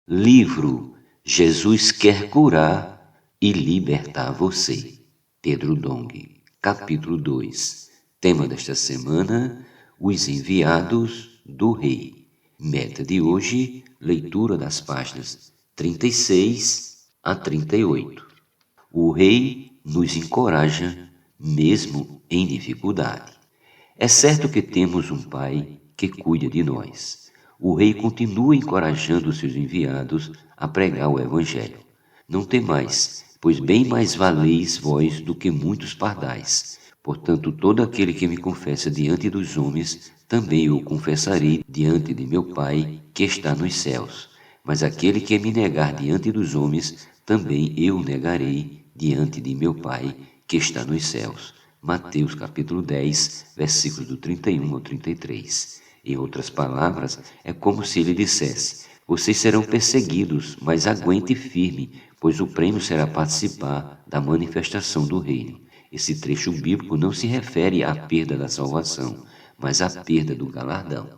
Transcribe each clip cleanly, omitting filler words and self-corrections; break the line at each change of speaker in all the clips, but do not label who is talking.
Livro Jesus quer curar e libertar você. Pedro Dong, capítulo 2. Tema desta semana: os enviados do Rei. Meta de hoje: leitura das páginas 36 a 38. O Rei nos encoraja mesmo em dificuldade. É certo que temos um Pai que cuida de nós. O Rei continua encorajando seus enviados a pregar o Evangelho. Não temais, pois bem mais valeis vós do que muitos pardais. Portanto, todo aquele que me confessa diante dos homens, também eu confessarei diante de meu Pai que está nos céus. Mas aquele que me negar diante dos homens, também eu negarei diante de meu Pai que está nos céus. Mateus capítulo 10, versículos do 31 ao 33. Em outras palavras, é como se ele dissesse: vocês serão perseguidos, mas aguente firme, pois o prêmio será participar da manifestação do reino. Esse trecho bíblico não se refere à perda da salvação, mas à perda do galardão.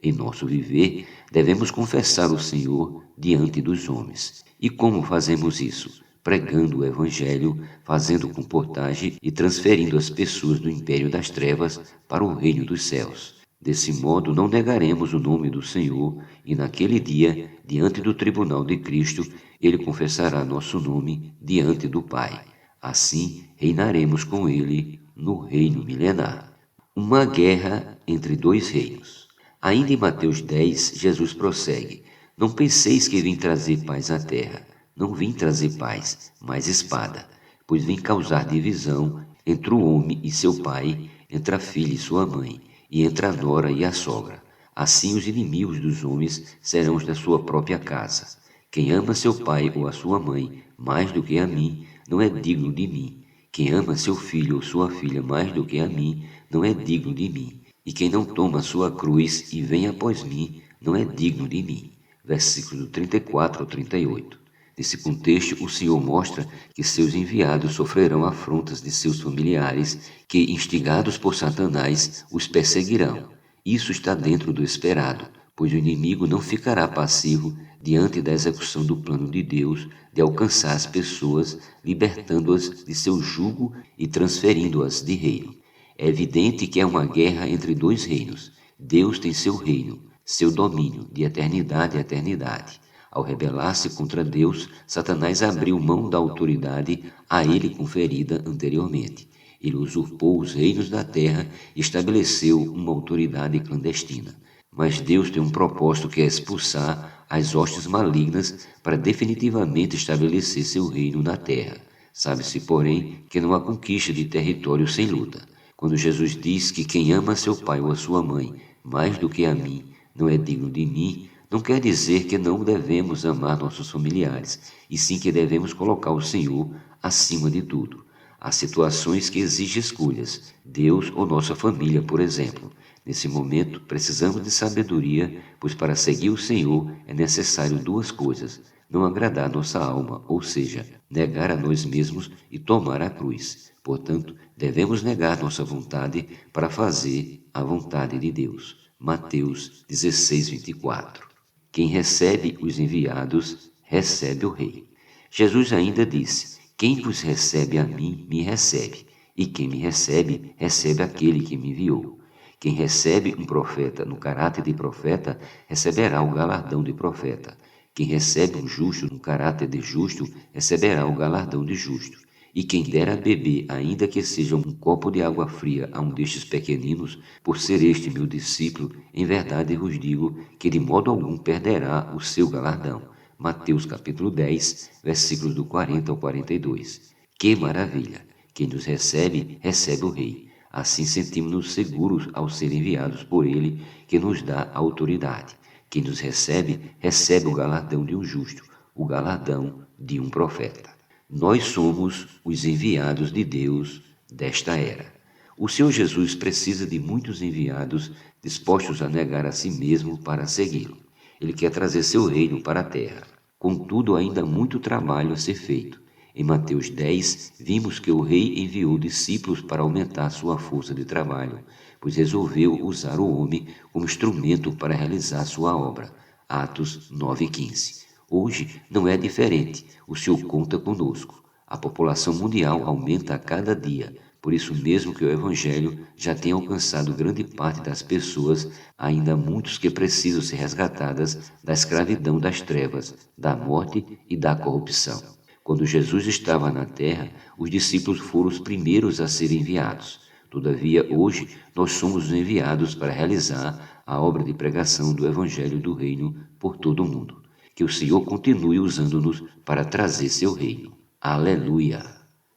Em nosso viver, devemos confessar o Senhor diante dos homens. E como fazemos isso? Pregando o Evangelho, fazendo comportagem e transferindo as pessoas do império das trevas para o reino dos céus. Desse modo, não negaremos o nome do Senhor e naquele dia, diante do tribunal de Cristo, ele confessará nosso nome diante do Pai. Assim, reinaremos com ele no reino milenar. Uma guerra entre dois reinos. Ainda em Mateus 10, Jesus prossegue: não penseis que vim trazer paz à terra. Não vim trazer paz, mas espada, pois vim causar divisão entre o homem e seu pai, entre a filha e sua mãe, e entre a nora e a sogra. Assim os inimigos dos homens serão os da sua própria casa. Quem ama seu pai ou a sua mãe mais do que a mim, não é digno de mim. Quem ama seu filho ou sua filha mais do que a mim, não é digno de mim. E quem não toma a sua cruz e vem após mim, não é digno de mim. Versículos do 34 ao 38. Nesse contexto, o Senhor mostra que seus enviados sofrerão afrontas de seus familiares, que, instigados por Satanás, os perseguirão. Isso está dentro do esperado, pois o inimigo não ficará passivo diante da execução do plano de Deus de alcançar as pessoas, libertando-as de seu jugo e transferindo-as de reino. É evidente que é uma guerra entre dois reinos. Deus tem seu reino, seu domínio, de eternidade a eternidade. Ao rebelar-se contra Deus, Satanás abriu mão da autoridade a ele conferida anteriormente. Ele usurpou os reinos da terra e estabeleceu uma autoridade clandestina. Mas Deus tem um propósito que é expulsar as hostes malignas para definitivamente estabelecer seu reino na terra. Sabe-se, porém, que não há conquista de território sem luta. Quando Jesus diz que quem ama seu pai ou a sua mãe mais do que a mim não é digno de mim, não quer dizer que não devemos amar nossos familiares, e sim que devemos colocar o Senhor acima de tudo. Há situações que exigem escolhas, Deus ou nossa família, por exemplo. Nesse momento, precisamos de sabedoria, pois para seguir o Senhor é necessário duas coisas: não agradar nossa alma, ou seja, negar a nós mesmos e tomar a cruz. Portanto, devemos negar nossa vontade para fazer a vontade de Deus. Mateus 16, 24. Quem recebe os enviados, recebe o Rei. Jesus ainda disse: quem vos recebe a mim, me recebe, e quem me recebe, recebe aquele que me enviou. Quem recebe um profeta no caráter de profeta, receberá o galardão de profeta. Quem recebe um justo no caráter de justo, receberá o galardão de justo. E quem der a beber, ainda que seja um copo de água fria a um destes pequeninos, por ser este meu discípulo, em verdade vos digo que de modo algum perderá o seu galardão. Mateus capítulo 10, versículos do 40 ao 42. Que maravilha! Quem nos recebe, recebe o Rei. Assim sentimos-nos seguros ao ser enviados por Ele, que nos dá autoridade. Quem nos recebe, recebe o galardão de um justo, o galardão de um profeta. Nós somos os enviados de Deus desta era. O Senhor Jesus precisa de muitos enviados dispostos a negar a si mesmo para segui-lo. Ele quer trazer seu reino para a terra. Contudo, ainda há muito trabalho a ser feito. Em Mateus 10, vimos que o rei enviou discípulos para aumentar sua força de trabalho, pois resolveu usar o homem como instrumento para realizar sua obra. Atos 9:15. Hoje não é diferente, o Senhor conta conosco. A população mundial aumenta a cada dia, por isso mesmo que o Evangelho já tem alcançado grande parte das pessoas, ainda há muitos que precisam ser resgatadas da escravidão das trevas, da morte e da corrupção. Quando Jesus estava na terra, os discípulos foram os primeiros a serem enviados. Todavia, hoje, nós somos os enviados para realizar a obra de pregação do Evangelho do Reino por todo o mundo. Que o Senhor continue usando-nos para trazer seu reino. Aleluia!